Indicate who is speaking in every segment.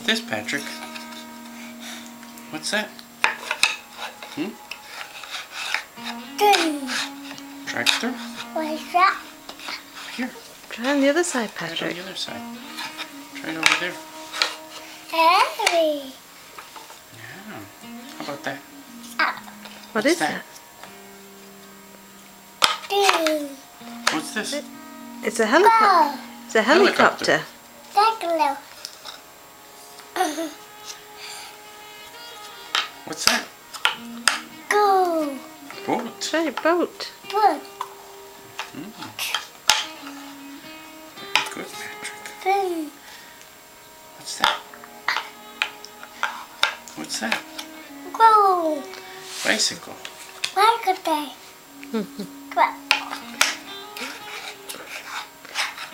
Speaker 1: this, Patrick? What's that? Tractor?
Speaker 2: What is that?
Speaker 1: Here.
Speaker 3: Try on the other side,
Speaker 1: Try it on
Speaker 3: Patrick.
Speaker 1: the other side. Try it over there.
Speaker 2: Heavy.
Speaker 1: Yeah. How about that?
Speaker 3: What is that?
Speaker 1: What's this?
Speaker 3: It's a helicopter.
Speaker 2: Go.
Speaker 3: It's a helicopter.
Speaker 2: Take
Speaker 1: What's that?
Speaker 2: Go.
Speaker 1: Boat.
Speaker 3: Try a boat.
Speaker 2: Put.
Speaker 1: Very good, Patrick.
Speaker 2: Pin.
Speaker 1: What's that? What's that?
Speaker 2: Go.
Speaker 1: Bicycle.
Speaker 2: Like a day. Go.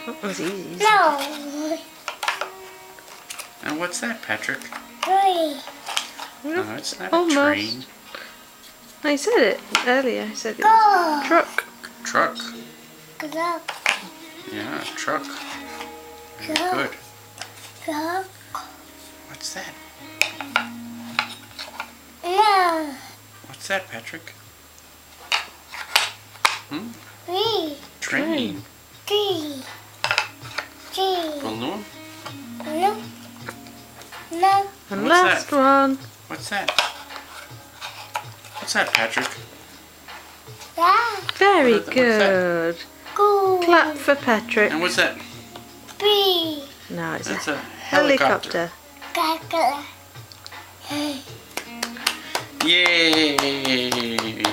Speaker 3: That was easy.
Speaker 2: No.
Speaker 1: And what's that, Patrick?
Speaker 2: Three.
Speaker 1: No, it's not
Speaker 3: Almost.
Speaker 1: a train.
Speaker 3: I said it earlier. I said it was
Speaker 2: Go.
Speaker 3: a truck.
Speaker 1: Truck.
Speaker 2: Go.
Speaker 1: Yeah, truck. Very
Speaker 2: Truck.
Speaker 1: good.
Speaker 2: Go.
Speaker 1: What's that?
Speaker 2: No.
Speaker 1: What's that, Patrick?
Speaker 2: Three.
Speaker 1: Train.
Speaker 2: Three. Three.
Speaker 1: Balloon.
Speaker 2: No. No.
Speaker 3: And
Speaker 1: What's
Speaker 3: last
Speaker 1: that?
Speaker 3: one.
Speaker 1: What's that? What's that, Patrick?
Speaker 2: Yeah.
Speaker 3: Very
Speaker 1: What's that?
Speaker 3: good.
Speaker 2: Go.
Speaker 3: Clap for Patrick.
Speaker 1: And what's that?
Speaker 2: Three.
Speaker 3: No, it's
Speaker 1: That's
Speaker 3: a
Speaker 1: a helicopter.
Speaker 3: helicopter.
Speaker 2: Go.
Speaker 1: Yay!